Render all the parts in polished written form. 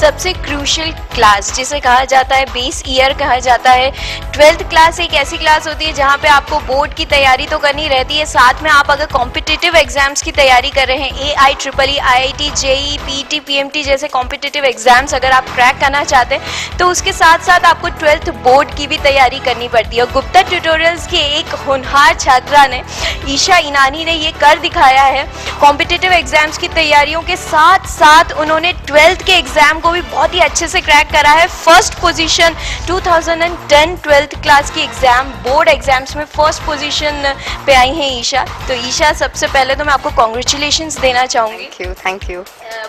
सबसे crucial class जिसे कहा जाता है बेस ईयर कहा जाता है। 12th क्लास एक ऐसी क्लास होती है जहाँ पे आपको बोर्ड की तैयारी तो करनी रहती है, साथ में आप अगर कॉम्पिटिटिव एग्जाम्स की तैयारी कर रहे हैं, AIEEE, IIT, JEE, PET, PMT जैसे कॉम्पिटिटिव एग्जाम्स अगर आप क्रैक करना चाहते हैं तो उसके साथ साथ आपको 12th बोर्ड की भी तैयारी करनी पड़ती है। गुप्ता ट्यूटोरियल्स के एक होनहार छात्रा ने, ईशा इनानी ने ये कर दिखाया है। कॉम्पिटिटिव एग्जाम्स की तैयारियों के साथ साथ उन्होंने 12th के एग्जाम को भी बहुत ही अच्छे से क्रैक करा है। फर्स्ट पोजीशन 2010 12th क्लास की एग्जाम बोर्ड एग्जाम्स में फर्स्ट पोजीशन पे आई हैं ईशा। तो ईशा, सबसे पहले तो मैं आपको कॉन्ग्रेचुलेशंस देना चाहूँगी। Thank you.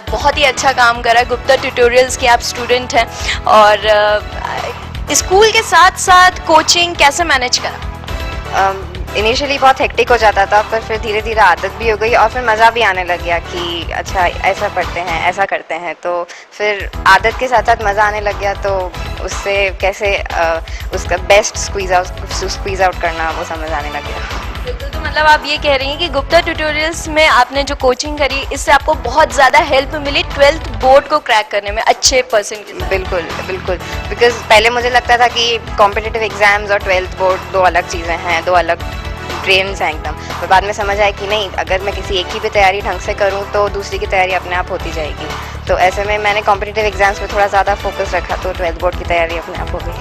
बहुत ही अच्छा काम करा। गुप्ता ट्यूटोरियल्स के आप स्टूडेंट हैं और स्कूल के साथ साथ कोचिंग कैसे मैनेज करा? इनिशियली बहुत हेक्टिक हो जाता था, पर फिर धीरे धीरे आदत भी हो गई और फिर मज़ा भी आने लग गया कि अच्छा ऐसा पढ़ते हैं, ऐसा करते हैं। तो फिर आदत के साथ साथ मज़ा आने लग गया, तो उससे कैसे उसका बेस्ट स्क्वीज़ आउट करना वो समझ आने लग गया। तो मतलब आप ये कह रही हैं कि गुप्ता ट्यूटोरियल्स में आपने जो कोचिंग करी इससे आपको बहुत ज़्यादा हेल्प मिली 12th बोर्ड को क्रैक करने में अच्छे परसेंट के साथ? बिल्कुल बिल्कुल, बिकॉज पहले मुझे लगता था कि कॉम्पिटिटिव एग्जाम्स और 12th बोर्ड दो अलग चीज़ें हैं, दो अलग ट्रेन्स हैं एकदम। पर बाद में समझ आया कि नहीं, अगर मैं किसी एक की भी तैयारी ढंग से करूं तो दूसरी की तैयारी अपने आप होती जाएगी। तो ऐसे में मैंने कॉम्पिटिटिव एग्जाम्स पे थोड़ा ज़्यादा फोकस रखा, तो 12th बोर्ड की तैयारी अपने आप हो गई।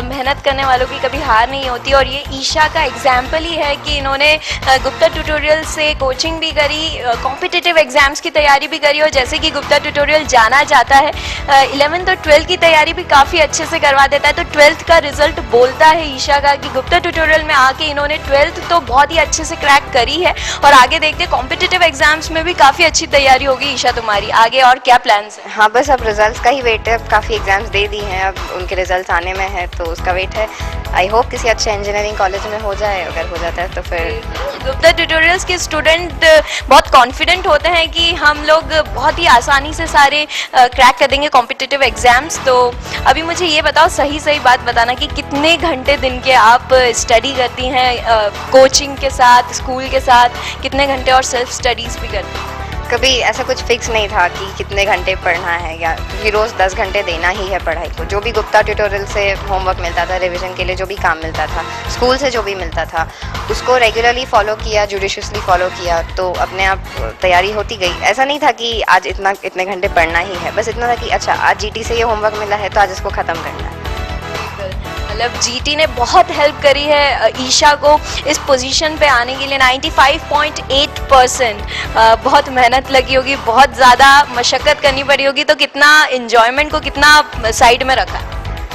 मेहनत करने वालों की कभी हार नहीं होती और ये ईशा का एग्जाम्पल ही है कि इन्होंने गुप्ता ट्यूटोरियल से कोचिंग भी करी, कॉम्पिटिटिव एग्जाम्स की तैयारी भी करी और जैसे कि गुप्ता ट्यूटोरियल जाना जाता है 11th और 12th की तैयारी भी काफ़ी अच्छे से करवा देता है। तो 12th का रिजल्ट बोलता है ईशा का कि गुप्ता ट्यूटोरियल में आके इन्होंने 12th तो बहुत ही अच्छे से क्रैक करी है और आगे देखते कॉम्पिटिटिव एग्जाम्स में भी काफ़ी अच्छी तैयारी होगी ईशा तुम्हारी। आगे और क्या प्लान्स हैं? हाँ, बस अब रिजल्ट्स का ही वेट है। काफ़ी एग्जाम्स दे दी हैं, अब उनके रिजल्ट्स आने में है तो उसका वेट है। आई होप किसी अच्छे इंजीनियरिंग कॉलेज में हो जाए, अगर हो जाता है तो फिर। गुप्ता ट्यूटोरियल्स के स्टूडेंट बहुत कॉन्फिडेंट होते हैं कि हम लोग बहुत ही आसानी से सारे क्रैक कर देंगे कॉम्पिटिटिव एग्जाम्स। तो अभी मुझे ये बताओ, सही सही बात बताना कि कितने घंटे दिन के आप स्टडी करती हैं कोचिंग के साथ, स्कूल के साथ, कितने घंटे और सेल्फ स्टडीज़ भी करती हैं? कभी ऐसा कुछ फिक्स नहीं था कि कितने घंटे पढ़ना है, या क्योंकि रोज़ 10 घंटे देना ही है पढ़ाई को। जो भी गुप्ता ट्यूटोरियल से होमवर्क मिलता था, रिवीजन के लिए जो भी काम मिलता था, स्कूल से जो भी मिलता था, उसको रेगुलरली फॉलो किया, जुडिशियसली फॉलो किया, तो अपने आप तैयारी होती गई। ऐसा नहीं था कि आज इतने घंटे पढ़ना ही है, बस इतना था कि अच्छा आज GT से ये होमवर्क मिला है तो आज इसको ख़त्म करना है। मतलब GT ने बहुत हेल्प करी है ईशा को इस पोजीशन पे आने के लिए। 95.8% बहुत मेहनत लगी होगी, बहुत ज़्यादा मशक्क़त करनी पड़ी होगी। तो कितना इन्जॉयमेंट को कितना साइड में रखा?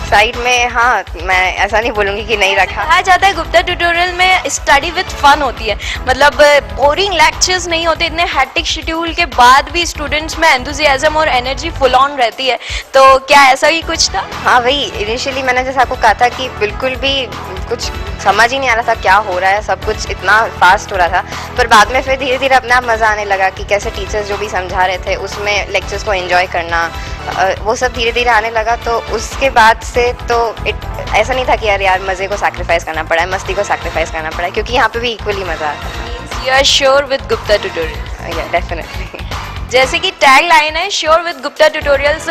साइड में, हाँ, मैं ऐसा नहीं बोलूँगी कि नहीं रखा। कहा जाता है गुप्ता ट्यूटोरियल में स्टडी विद फन होती है, मतलब बोरिंग लेक्चर्स नहीं होते। इतने हैक्टिक शेड्यूल के बाद भी स्टूडेंट्स में एंथुसियाज्म और एनर्जी फुल ऑन रहती है। तो क्या ऐसा ही कुछ था? हाँ, वही इनिशियली मैंने जैसे आपको कहा था कि बिल्कुल भी कुछ समझ ही नहीं आ रहा था क्या हो रहा है, सब कुछ इतना फास्ट हो रहा था। पर बाद में फिर धीरे धीरे अपने आप मज़ा आने लगा कि कैसे टीचर्स जो भी समझा रहे थे उसमें लेक्चर्स को एंजॉय करना, वो सब धीरे धीरे आने लगा। तो उसके बाद से तो ऐसा नहीं था कि यार मज़े को सैक्रिफाइस करना पड़ा है, मस्ती को सैक्रिफाइस करना पड़ा है, क्योंकि यहाँ पे भी इक्वली मज़ा आता है। You are sure with Gupta tutorial? या डेफिनेटली। जैसे कि टैग लाइन है sure with Gupta tutorials.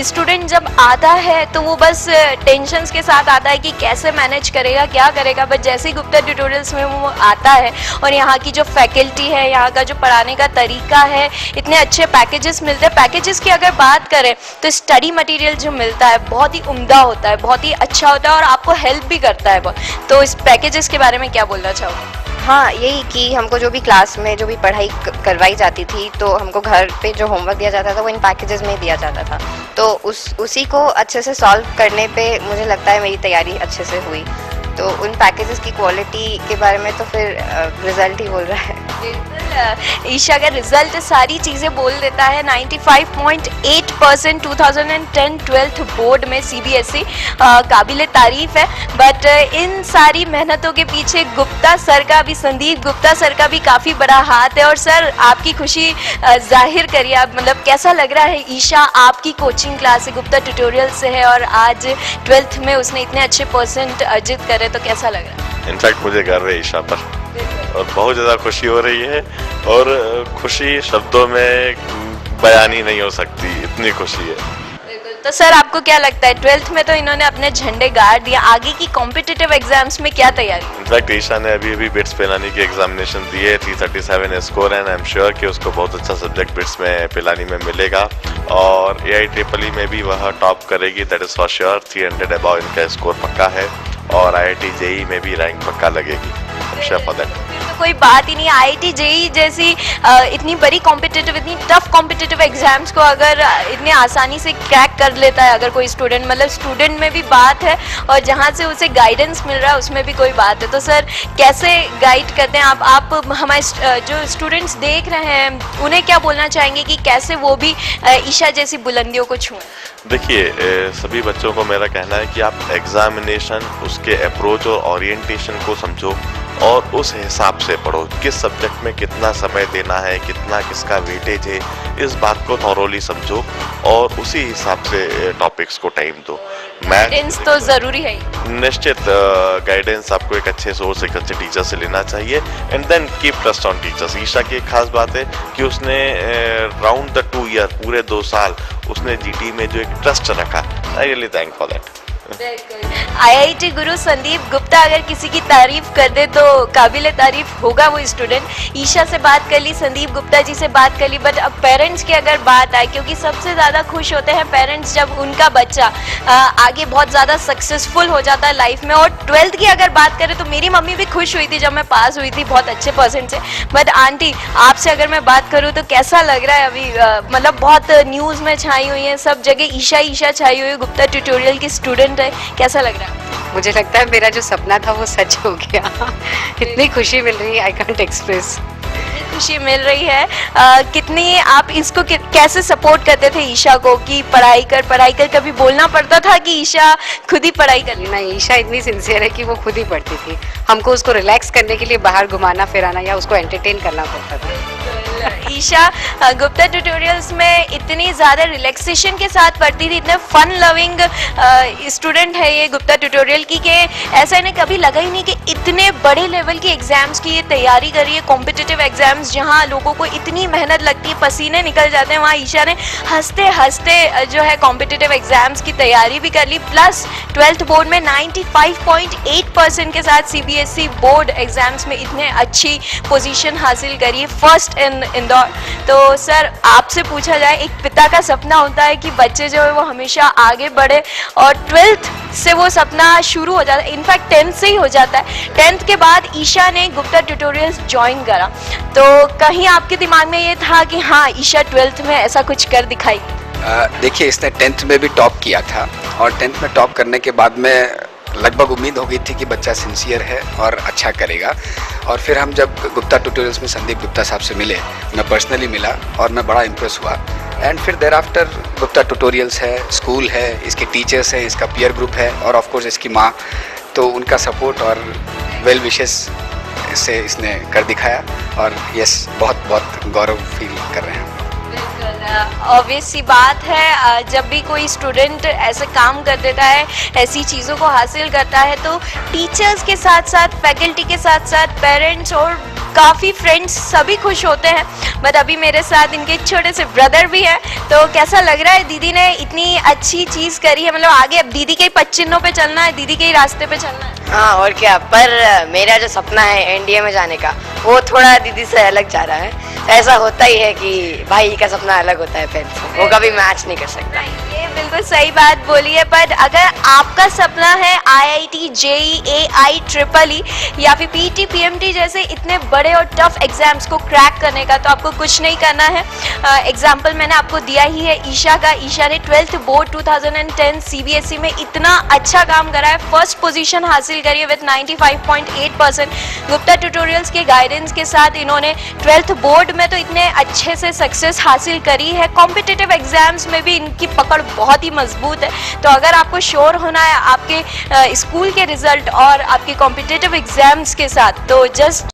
Student जब आता है तो वो बस टेंशन्स के साथ आता है कि कैसे मैनेज करेगा, क्या करेगा, बट जैसे ही गुप्ता ट्यूटोरियल्स में वो आता है और यहाँ की जो फैकल्टी है, यहाँ का जो पढ़ाने का तरीका है, इतने अच्छे पैकेजेस मिलते हैं। पैकेजेस की अगर बात करें तो स्टडी मटेरियल जो मिलता है बहुत ही उम्दा होता है, बहुत ही अच्छा होता है और आपको हेल्प भी करता है बहुत। तो इस पैकेजेस के बारे में क्या बोलना चाहोगे? हाँ, यही कि हमको जो भी क्लास में जो भी पढ़ाई करवाई जाती थी, तो हमको घर पे जो होमवर्क दिया जाता था वो इन पैकेजेस में दिया जाता था। तो उसी को अच्छे से सॉल्व करने पे मुझे लगता है मेरी तैयारी अच्छे से हुई। तो उन पैकेजेस की क्वालिटी के बारे में तो फिर रिजल्ट ही बोल रहा है। ईशा का रिजल्ट सारी चीज़ें बोल देता है। 95.8% 2010 12th बोर्ड में CBSE काबिल तारीफ है। बट इन सारी मेहनतों के पीछे गुप्ता सर का भी, संदीप गुप्ता सर का भी काफ़ी बड़ा हाथ है। और सर, आपकी खुशी जाहिर करिए आप, मतलब कैसा लग रहा है? ईशा आपकी कोचिंग क्लास है, गुप्ता ट्यूटोरियल से है और आज 12th में उसने इतने अच्छे परसेंट अर्जित करे, तो कैसा लग रहा है? इनफैक्ट मुझे गर्व है ईशा पर और बहुत ज़्यादा खुशी हो रही है और खुशी शब्दों में बयान ही नहीं हो सकती, इतनी खुशी है। तो सर आपको क्या लगता है 12th में तो इन्होंने अपने झंडे गाड़ दिया, आगे की कॉम्पिटिटिव एग्जाम्स में क्या तैयारी? इनफैक्ट ईशा ने अभी बिट्स पिलानी की एग्जामिनेशन दी है, 337 स्कोर है, एंड आई एम श्योर कि उसको बहुत अच्छा सब्जेक्ट बिट्स में पिलानी में मिलेगा और AIEEE में भी वह टॉप करेगी, that is for sure. 300 above इनका स्कोर पक्का है और IIT JEE में भी रैंक पक्का लगेगी, I am sure for that. तो कोई बात ही नहीं, IIT JEE जैसी इतनी बड़ी कॉम्पिटिटिव, इतनी टफ कॉम्पिटिटिव एग्जाम्स को अगर इतने आसानी से क्रैक कर लेता है अगर कोई स्टूडेंट, मतलब स्टूडेंट में भी बात है और जहाँ से उसे गाइडेंस मिल रहा है उसमें भी कोई बात है। तो सर कैसे गाइड करते हैं आप हमारे जो स्टूडेंट्स देख रहे हैं उन्हें क्या बोलना चाहेंगे कि कैसे वो भी ईशा जैसी बुलंदियों को छुएं? देखिए, सभी बच्चों को मेरा कहना है कि आप एग्जामिनेशन, उसके अप्रोच और ओरिएंटेशन को समझो और उस हिसाब से पढ़ो, किस सब्जेक्ट में कितना समय देना है, कितना किसका वेटेज है, इस बात को थॉरोली समझो और उसी हिसाब से टॉपिक्स को टाइम दो। गाइडेंस तो जरूरी है, निश्चित गाइडेंस आपको एक अच्छे सोर्स, एक अच्छे टीचर से लेना चाहिए and then keep trust on teachers. Isha की एक खास बात है कि उसने राउंड द 2 ईयर, पूरे 2 साल उसने GT में जो एक ट्रस्ट रखा, I really thank for that. IIT गुरु संदीप गुप्ता अगर किसी की तारीफ कर दे तो काबिल तारीफ होगा वो स्टूडेंट। ईशा से बात कर ली, संदीप गुप्ता जी से बात कर ली, बट अब पेरेंट्स की अगर बात आए, क्योंकि सबसे ज़्यादा खुश होते हैं पेरेंट्स जब उनका बच्चा आगे बहुत ज़्यादा सक्सेसफुल हो जाता है लाइफ में। और 12th की अगर बात करें तो मेरी मम्मी भी खुश हुई थी जब मैं पास हुई थी बहुत अच्छे परसेंट से। बट आंटी आपसे अगर मैं बात करूँ तो कैसा लग रहा है अभी? मतलब बहुत न्यूज़ में छाई हुई है, सब जगह ईशा ईशा छाई हुई है, गुप्ता ट्यूटोरियल की स्टूडेंट है, कैसा लग रहा है? मुझे लगता है मेरा जो सपना था वो सच हो गया। इतनी खुशी मिल रही है, आई कांट एक्सप्रेस। खुशी मिल रही है। कितनी आप इसको कैसे सपोर्ट करते थे ईशा को कि पढ़ाई कर, कभी बोलना पड़ता था कि ईशा खुद ही पढ़ाई कर? नहीं, ईशा इतनी सिंसियर है कि वो खुद ही पढ़ती थी। हमको उसको रिलैक्स करने के लिए बाहर घुमाना फिराना या उसको एंटरटेन करना पड़ता था। ईशा गुप्ता ट्यूटोरियल्स में इतनी ज़्यादा रिलैक्सेशन के साथ पढ़ती थी, इतने फन लविंग स्टूडेंट है ये गुप्ता ट्यूटोरियल की, कि ऐसा इन्हें कभी लगा ही नहीं कि इतने बड़े लेवल के एग्जाम्स की ये तैयारी करी है, कॉम्पिटिटिव एग्जाम्स जहां लोगों को इतनी मेहनत लगती है, पसीने निकल जाते हैं, वहाँ ईशा ने हंसते हंसते जो है कॉम्पिटिटिव एग्जाम्स की तैयारी भी कर ली। प्लस 12th बोर्ड में 95.8% के साथ CBSE बोर्ड एग्जाम्स में इतने अच्छी पोजीशन हासिल करी है, फर्स्ट इन इंदौर। तो सर आपसे पूछा जाए, एक पिता का सपना होता है कि बच्चे जो है वो हमेशा आगे बढ़े और 12th से वो सपना शुरू हो जाता है, इनफैक्ट 10th से ही हो जाता है। 10th के बाद ईशा ने गुप्ता ट्यूटोरियल्स ज्वाइन करा, तो कहीं आपके दिमाग में ये था कि हाँ ईशा 12th में ऐसा कुछ कर दिखाई? देखिए, इसने 10th में भी टॉप किया था और 10th में टॉप करने के बाद में लगभग उम्मीद हो गई थी कि बच्चा सिंसियर है और अच्छा करेगा। और फिर हम जब गुप्ता ट्यूटोरियल्स में संदीप गुप्ता साहब से मिले, मैं पर्सनली मिला और मैं बड़ा इम्प्रेस हुआ। एंड फिर देर आफ्टर गुप्ता ट्यूटोरियल्स है, स्कूल है, इसके टीचर्स है, इसका पीयर ग्रुप है और ऑफ कोर्स इसकी माँ, तो उनका सपोर्ट और वेल विशेस से इसने कर दिखाया और यस, बहुत बहुत गौरव फील कर रहे हैं। ऑब्वियस सी बात है, जब भी कोई स्टूडेंट ऐसे काम कर देता है, ऐसी चीज़ों को हासिल करता है, तो टीचर्स के साथ साथ, फैकल्टी के साथ साथ पेरेंट्स और काफ़ी फ्रेंड्स सभी खुश होते हैं। बट अभी मेरे साथ इनके छोटे से ब्रदर भी हैं, तो कैसा लग रहा है? दीदी ने इतनी अच्छी चीज़ करी है, मतलब आगे अब दीदी के ही पच्चिन्नों पे चलना है, दीदी के ही रास्ते पे चलना है। हाँ और क्या, पर मेरा जो सपना है NDA में जाने का वो थोड़ा दीदी से अलग जा रहा है। ऐसा होता ही है कि भाई का सपना अलग होता है, फिर वो कभी मैच नहीं कर सकता। ये बिल्कुल सही बात बोली है, पर अगर आपका सपना है IIT JEE IEEE या फिर PET PMT जैसे इतने बड़े और टफ एग्जाम्स को क्रैक करने का, तो आपको कुछ नहीं करना है। एग्जाम्पल मैंने आपको दिया ही है ईशा का। ईशा ने 12th बोर्ड 2010 CBSE में इतना अच्छा काम करा है, फर्स्ट पोजीशन हासिल करी है विद 95.8%। गुप्ता ट्यूटोरियल्स के गाइडेंस के साथ इन्होंने 12th बोर्ड में तो इतने अच्छे से सक्सेस हासिल करी है, कॉम्पिटिटिव एग्जाम्स में भी इनकी पकड़ बहुत ही मजबूत है। तो अगर आपको श्योर होना है आपके स्कूल के रिजल्ट और आपके कॉम्पिटिटिव एग्जाम्स के साथ, तो जस्ट